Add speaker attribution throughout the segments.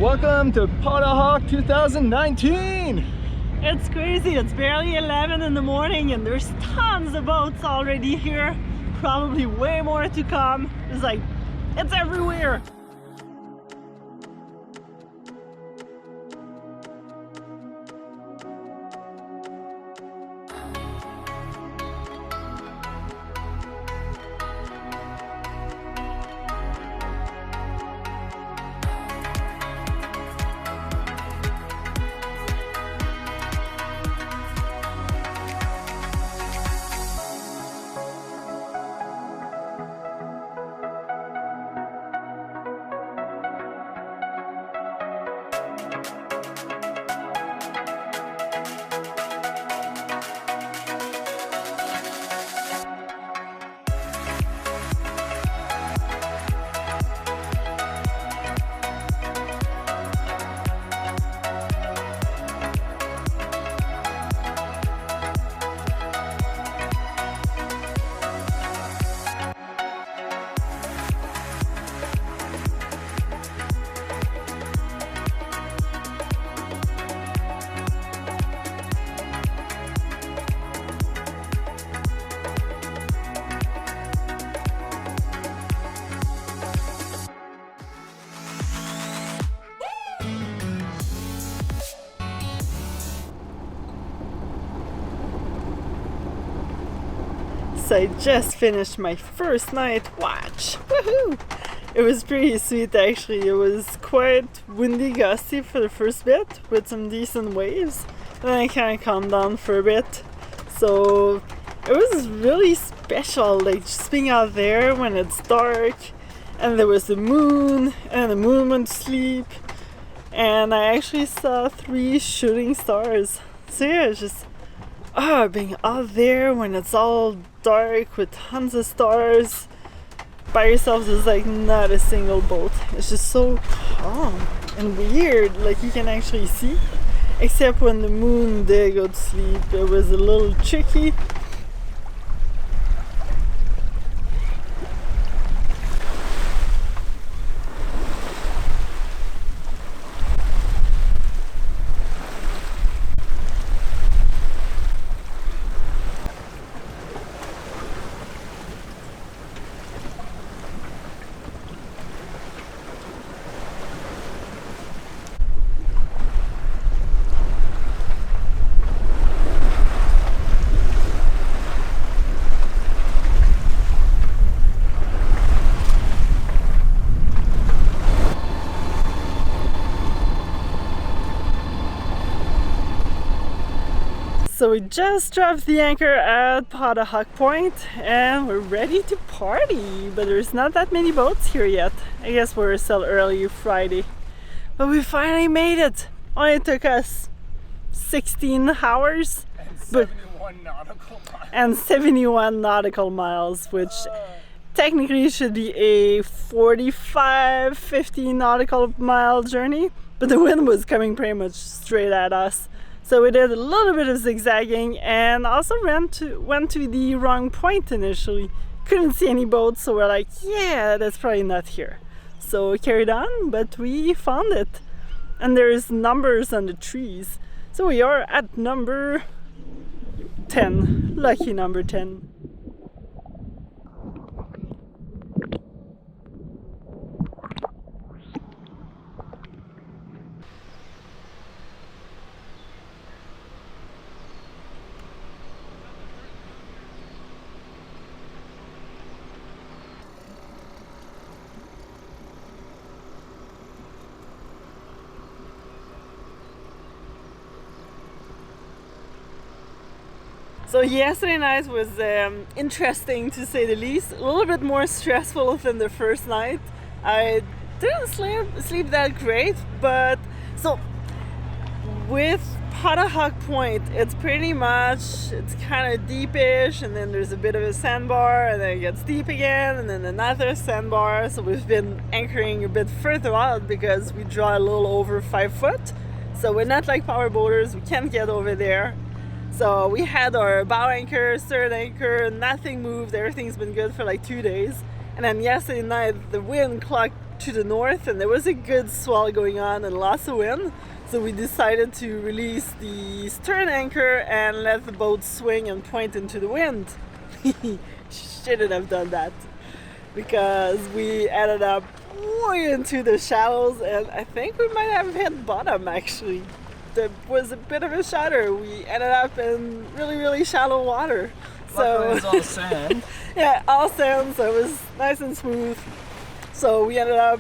Speaker 1: Welcome to Pottahawk 2019!
Speaker 2: It's crazy, it's barely 11 in the morning and there's tons of boats already here. Probably way more to come. It's everywhere. So I just finished my first night watch. Woohoo! It was pretty sweet actually. It was quite windy, gusty for the first bit with some decent waves. And then I kind of calmed down for a bit. So it was really special, like just being out there when it's dark and there was the moon and the moon went to sleep. And I actually saw 3 shooting stars. So yeah, it's just being out there when it's all dark with tons of stars by yourself. There's like not a single boat. It's just so calm and weird, like you can actually see, except when the moon did go to sleep. It was a little tricky. So we just dropped the anchor at Pottahawk Point and we're ready to party, but there's not that many boats here yet. I guess we're still early Friday, but we finally made it. Only took us 16 hours
Speaker 1: and 71 nautical miles.
Speaker 2: Which technically should be a 45-50 nautical mile journey, but the wind was coming pretty much straight at us. So we did a little bit of zigzagging and also went to the wrong point initially. Couldn't see any boats, so we're like, yeah, that's probably not here. So we carried on, but we found it. And there's numbers on the trees. So we are at number 10, lucky number 10. So yesterday night was interesting to say the least. A little bit more stressful than the first night. I didn't sleep that great, but so with Pottahawk Point, it's kind of deepish, and then there's a bit of a sandbar, and then it gets deep again, and then another sandbar. So we've been anchoring a bit further out because we draw a little over 5 foot. So we're not like power boaters, we can't get over there. So we had our bow anchor, stern anchor, nothing moved, everything's been good for like 2 days. And then yesterday night the wind to the north, and there was a good swell going on and lots of wind. So we decided to release the stern anchor and let the boat swing and point into the wind. Shouldn't have done that, because we ended up way into the shallows, and I think we might have hit bottom actually. There was a bit of a shudder. We ended up in really, really shallow water.
Speaker 1: Luckily it's all sand.
Speaker 2: Yeah, all sand, so it was nice and smooth. So we ended up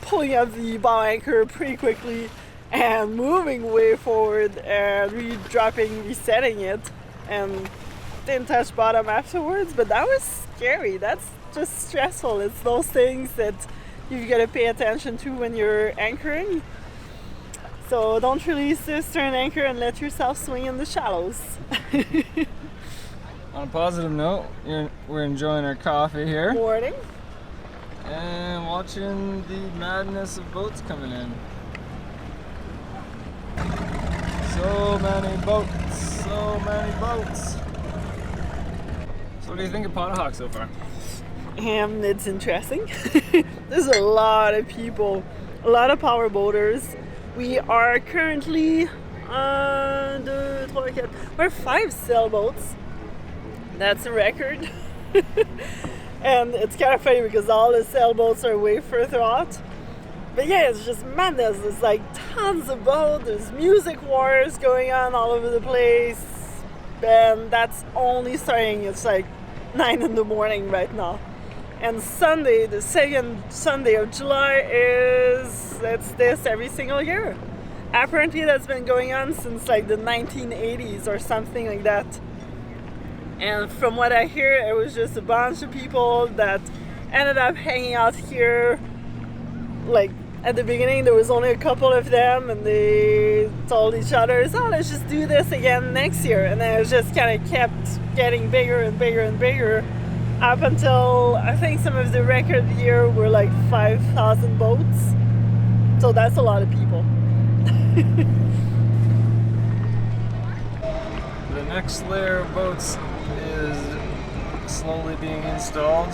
Speaker 2: pulling up the bow anchor pretty quickly and moving way forward and resetting it, and didn't touch bottom afterwards, but that was scary. That's just stressful. It's those things that you've got to pay attention to when you're anchoring. So don't release the stern anchor and let yourself swing in the shallows.
Speaker 1: On a positive note, we're enjoying our coffee here
Speaker 2: Morning.
Speaker 1: and watching the madness of boats coming in. So many boats, so many boats. So what do you think of Pottahawk so far?
Speaker 2: It's interesting. There's a lot of people, a lot of power boaters. We are currently we're 5 sailboats. That's a record. And it's kind of funny because all the sailboats are way further out. But yeah, it's just madness. There's like tons of boats. There's music wars going on all over the place. And that's only starting. It's like 9 in the morning right now. And Sunday, the second Sunday of July, it's this every single year. Apparently that's been going on since like the 1980s or something like that. And from what I hear, it was just a bunch of people that ended up hanging out here. Like at the beginning there was only a couple of them, and they told each other, so let's just do this again next year. And then it just kind of kept getting bigger and bigger and bigger, up until I think some of the record year were like 5,000 boats. So that's a lot of people.
Speaker 1: The next layer of boats is slowly being installed.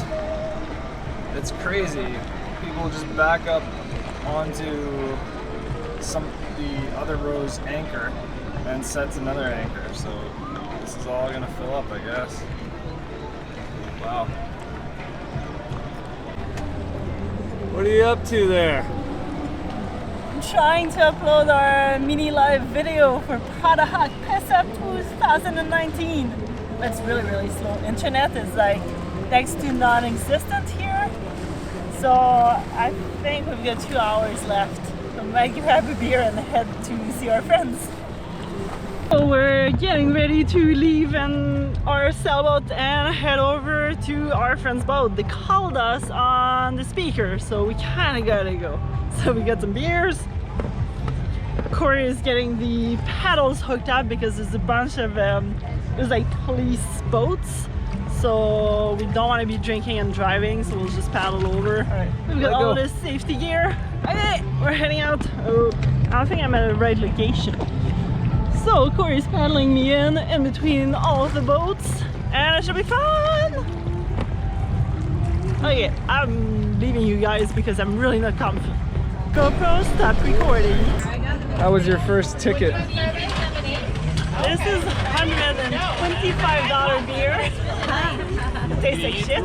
Speaker 1: It's crazy. People just back up onto the other row's anchor and sets another anchor. So this is all gonna fill up, I guess. Wow. What are you up to there?
Speaker 2: I'm trying to upload our mini live video for Pottahawk Boat 2019. But it's really, really slow. Internet is like next to non-existent here. So I think we've got 2 hours left. I might grab a beer and head to see our friends. So we're getting ready to leave in our sailboat and head over to our friend's boat. They called us on the speaker, so we kind of gotta go. So we got some beers. Corey is getting the paddles hooked up because there's a bunch of there's like police boats, so we don't want to be drinking and driving, so we'll just paddle over. All right, we've got all this safety gear. Okay, we're heading out. Oh, I don't think I'm at the right location. So Corey's paddling me in between all of the boats, and it should be fun. Okay, I'm leaving you guys because I'm really not comfy. GoPro, stop recording.
Speaker 1: How was your first ticket?
Speaker 2: This is $125 beer. It tastes like shit.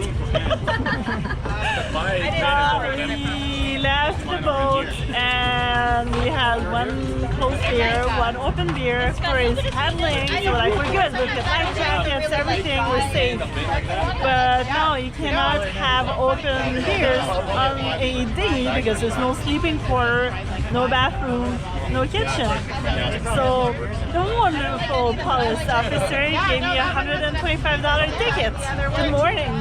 Speaker 2: We left the boat and we had one closed beer, one open beer. Corey's paddling, so like we're good. We've got life jackets, everything, we're safe. But no, you cannot have open beers on a dinghy because there's no sleeping quarter, no bathroom, no kitchen. So the wonderful police officer gave me a $125 ticket. Good morning.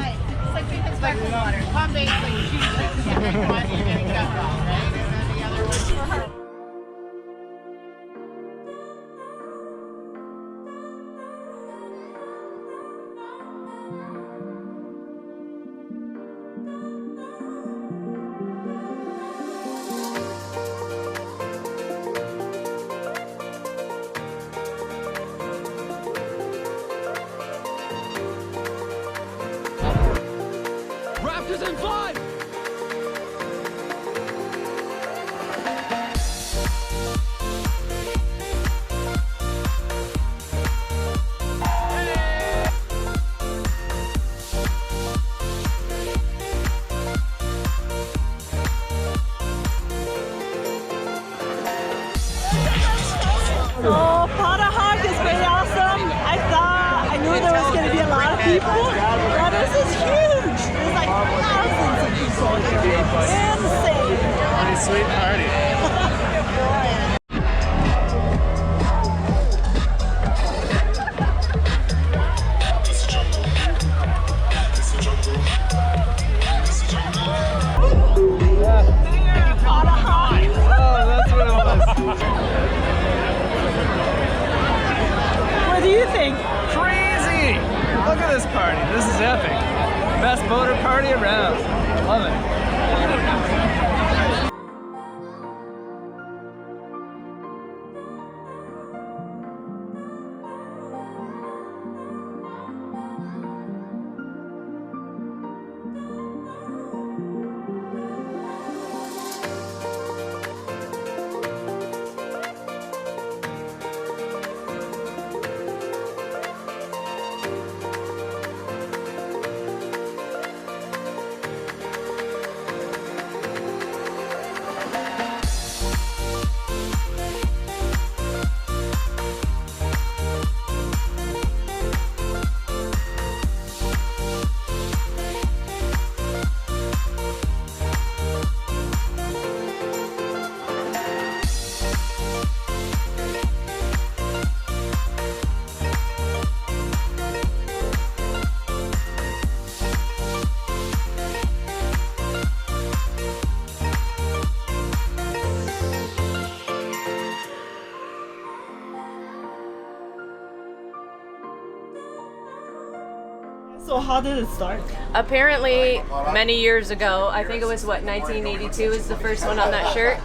Speaker 3: Raptors in 5!
Speaker 2: Oh, Pottahawk is pretty awesome. I knew there was going to be a lot of people, but this is huge. There's like thousands of people. Insane.
Speaker 1: Pretty sweet party.
Speaker 2: What do you think?
Speaker 1: Crazy! Look at this party. This is epic. Best boater party around. Love it.
Speaker 2: So how did it start?
Speaker 3: Apparently, many years ago, I think it was 1982 was the first one on that shirt.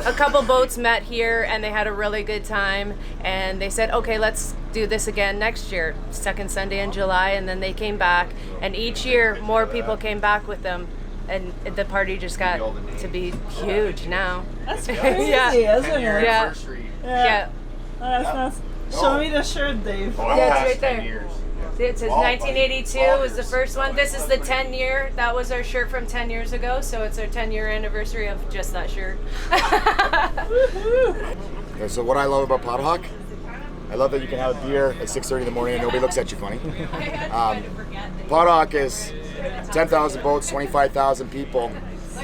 Speaker 3: A couple boats met here and they had a really good time, and they said, okay, let's do this again next year, second Sunday in July, and then they came back, and each year more people came back with them, and the party just got to be huge now.
Speaker 2: That's crazy, isn't it?
Speaker 3: Yeah. Yeah.
Speaker 2: Oh, that's nice. Show me the shirt, Dave.
Speaker 3: Yeah, it's right there. It says 1982 was the first one. This is the 10-year. That was our shirt from 10 years ago, so it's our 10-year anniversary of just that shirt.
Speaker 4: Yeah, so what I love about Pottahawk, I love that you can have a beer at 6:30 in the morning and nobody looks at you funny. Pottahawk is 10,000 boats, 25,000 people,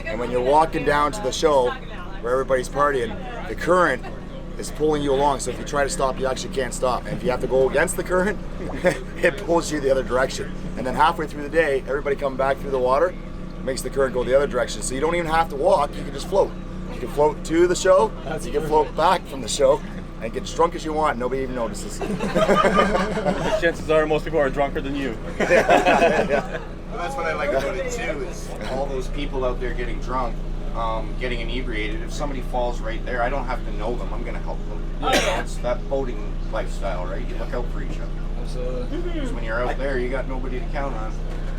Speaker 4: and when you're walking down to the show where everybody's partying, the current is pulling you along, so if you try to stop, you actually can't stop. And if you have to go against the current, it pulls you the other direction. And then halfway through the day, everybody coming back through the water makes the current go the other direction. So you don't even have to walk, you can just float. You can float to the show, you can float back from the show, and get as drunk as you want, nobody even notices.
Speaker 5: Chances are most people are drunker than you.
Speaker 4: Yeah.
Speaker 6: Well, that's what I like about it too, is all those people out there getting drunk, getting inebriated. If somebody falls right there, I don't have to know them, I'm going to help them. It's that boating lifestyle, right? You look out for each other.
Speaker 1: Absolutely.
Speaker 6: Because when you're out there, you got nobody to count on.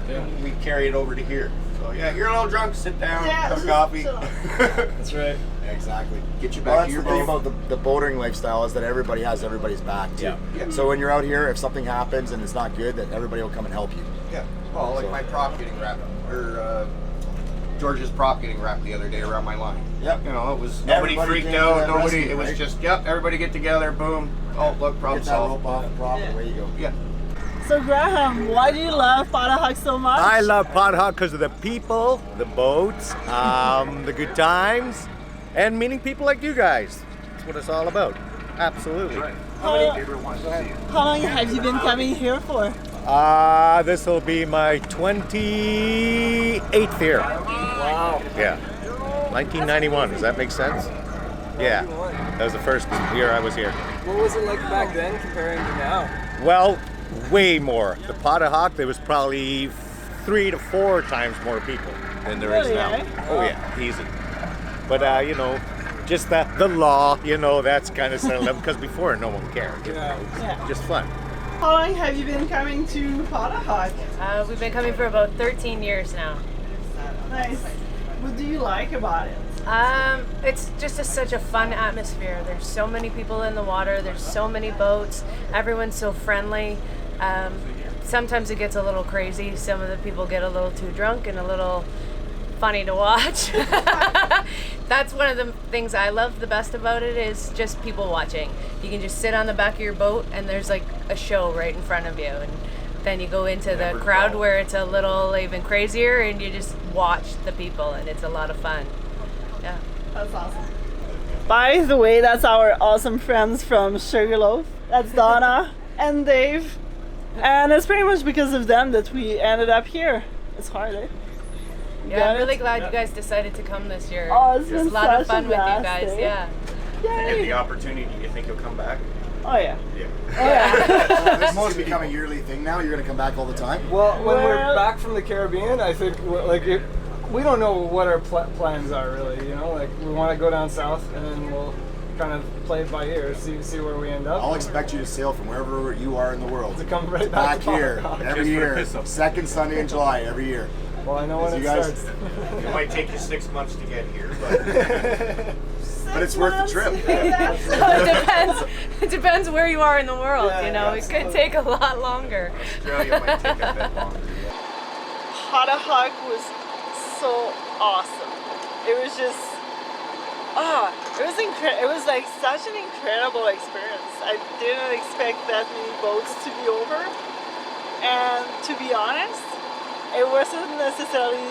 Speaker 6: And we carry it over to here. So yeah, you're a little drunk, sit down, have coffee.
Speaker 1: That's right.
Speaker 4: Yeah, exactly.
Speaker 6: Get you
Speaker 4: Well,
Speaker 6: back
Speaker 4: that's
Speaker 6: to your
Speaker 4: the thing
Speaker 6: boat.
Speaker 4: about the boating lifestyle is that everybody has everybody's back too.
Speaker 6: Yeah.
Speaker 4: So when you're out here, if something happens and it's not good, that everybody will come and help you.
Speaker 6: Yeah. Well, like my prop getting wrapped, or George's prop getting wrapped the other day around my line.
Speaker 4: Yep.
Speaker 6: You know, it was nobody
Speaker 4: Everybody
Speaker 6: freaked
Speaker 4: came to
Speaker 6: out.
Speaker 4: that
Speaker 6: Nobody.
Speaker 4: rescue,
Speaker 6: It was
Speaker 4: right?
Speaker 6: just everybody get together. Boom. Oh, look, problem
Speaker 4: Get that
Speaker 6: solved.
Speaker 4: rope off the prop and away you go.
Speaker 6: Yeah.
Speaker 2: So Graham, why do you love Pottahawk so much?
Speaker 5: I love Pottahawk because of the people, the boats, the good times, and meeting people like you guys. That's what it's all about. Absolutely.
Speaker 2: How long have you been coming here for?
Speaker 5: This will be my 28th year.
Speaker 1: Wow.
Speaker 5: Yeah. 1991. Does that make sense? Yeah. That was the first year I was here.
Speaker 1: What was it like back then comparing to now?
Speaker 5: Well, way more. The Pottahawk, there was probably 3 to 4 times more people than there is
Speaker 2: Really,
Speaker 5: now.
Speaker 2: eh?
Speaker 5: Oh yeah, easy. But you know, just the law, you know, that's kind of settled up because before no one cared. You know, it was
Speaker 2: Yeah.
Speaker 5: just fun.
Speaker 2: How long have you been coming to Pottahawk?
Speaker 3: We've been coming for about 13 years now.
Speaker 2: Nice. What do you like about it?
Speaker 3: It's just such a fun atmosphere. There's so many people in the water. There's so many boats. Everyone's so friendly. Sometimes it gets a little crazy. Some of the people get a little too drunk and a little funny to watch. That's one of the things I love the best about it is just people watching. You can just sit on the back of your boat and there's like a show right in front of you, and then you go into the crowd where it's a little even crazier and you just watch the people, and it's a lot of fun. Yeah.
Speaker 2: That's awesome. By the way, that's our awesome friends from Sugarloaf. That's Donna and Dave. And it's pretty much because of them that we ended up here. It's hard, eh?
Speaker 3: Yeah, I'm really glad you guys decided to come this year.
Speaker 2: Oh, it's
Speaker 3: It was
Speaker 2: been
Speaker 3: a lot of
Speaker 2: such
Speaker 3: fun
Speaker 2: a
Speaker 3: with you
Speaker 2: blast,
Speaker 3: guys.
Speaker 2: eh?
Speaker 3: Yeah.
Speaker 6: Get
Speaker 2: Yay!
Speaker 6: the opportunity. You think you'll come back?
Speaker 2: Oh yeah.
Speaker 6: Yeah.
Speaker 2: Oh yeah.
Speaker 4: This must become a yearly thing now. You're gonna come back all the time.
Speaker 1: Well, when we're
Speaker 2: Well-
Speaker 1: back from the Caribbean, I think we don't know what our plans are really. You know, like we want to go down south, and then we'll kind of play it by ear, see where we end up.
Speaker 4: I'll expect you to sail from wherever you are in the world
Speaker 1: to come right back,
Speaker 4: back
Speaker 1: to
Speaker 4: here
Speaker 1: Pottahawk.
Speaker 4: every
Speaker 6: Just for
Speaker 4: year.
Speaker 6: piss up.
Speaker 4: Second Sunday in July every year.
Speaker 1: Well, I know when
Speaker 4: You
Speaker 1: it
Speaker 4: guys-
Speaker 1: starts.
Speaker 6: It might take you 6 months to get here, but
Speaker 4: But it's worth the trip.
Speaker 3: It depends where you are in the world,
Speaker 1: Yeah,
Speaker 3: you know.
Speaker 1: yeah,
Speaker 3: It could take a lot longer.
Speaker 6: Australia might take a bit longer.
Speaker 2: Pottahawk was so awesome. It was just, it was like such an incredible experience. I didn't expect that many boats to be over. And to be honest, it wasn't necessarily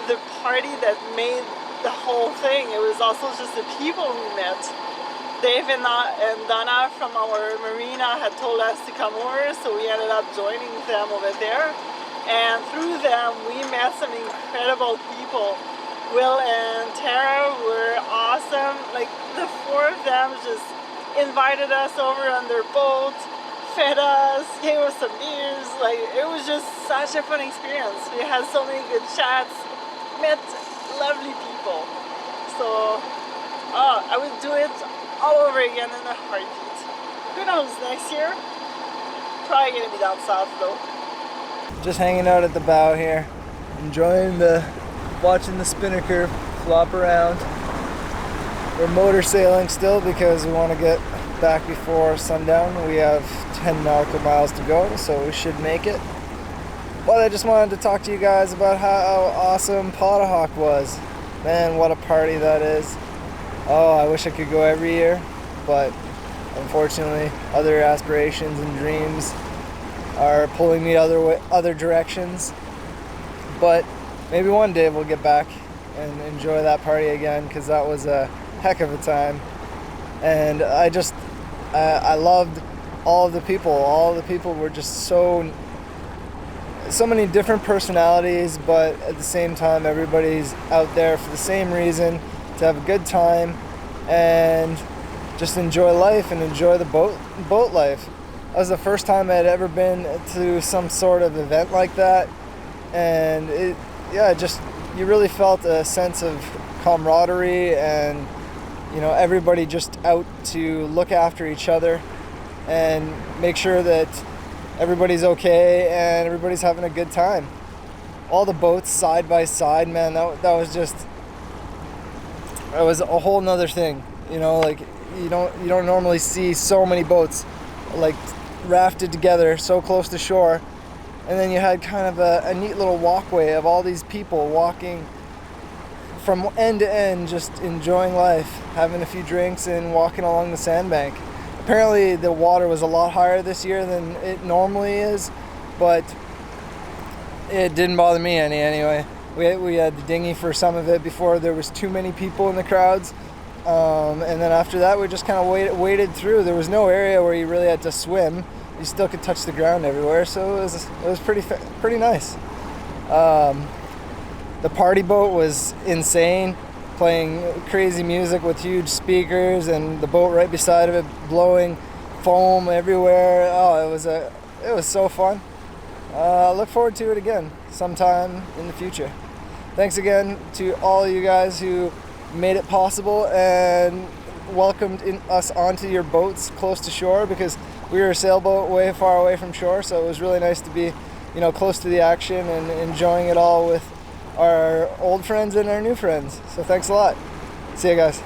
Speaker 2: the party that made the whole thing. It was also just the people we met. Dave and Donna from our marina had told us to come over, so we ended up joining them over there. And through them, we met some incredible people. Will and Tara were awesome. Like the four of them just invited us over on their boat, fed us, gave us some beers. Like it was just such a fun experience. We had so many good chats, met lovely people. So I would do it all over again in a heartbeat. Who knows, next year? Probably gonna be down south though.
Speaker 7: Just hanging out at the bow here, watching the spinnaker flop around. We're motor sailing still because we want to get back before sundown. We have 10 nautical miles to go, so we should make it. But I just wanted to talk to you guys about how awesome Pottahawk was. Man, what a party that is. Oh, I wish I could go every year, but unfortunately other aspirations and dreams are pulling me other directions. But maybe one day we'll get back and enjoy that party again, because that was a heck of a time. And I loved all of the people. All the people were just so many different personalities, but at the same time everybody's out there for the same reason, to have a good time and just enjoy life and enjoy the boat life. That was the first time I had ever been to some sort of event like that, and you really felt a sense of camaraderie, and everybody just out to look after each other and make sure that everybody's okay and everybody's having a good time. All the boats side by side, man, that was a whole nother thing. Like you don't normally see so many boats like rafted together so close to shore, and then you had kind of a neat little walkway of all these people walking from end to end, just enjoying life, having a few drinks and walking along the sandbank. Apparently the water was a lot higher this year than it normally is, but it didn't bother me any anyway. We had the dinghy for some of it before there was too many people in the crowds, and then after that we just kind of waded through. There was no area where you really had to swim. You still could touch the ground everywhere, so it was pretty nice. The party boat was insane, playing crazy music with huge speakers, and the boat right beside of it blowing foam everywhere. Oh, it was so fun. Look forward to it again sometime in the future. Thanks again to all you guys who made it possible and welcomed us onto your boats close to shore, because we were a sailboat way far away from shore, so it was really nice to be close to the action and enjoying it all with our old friends and our new friends. So thanks a lot. See you guys.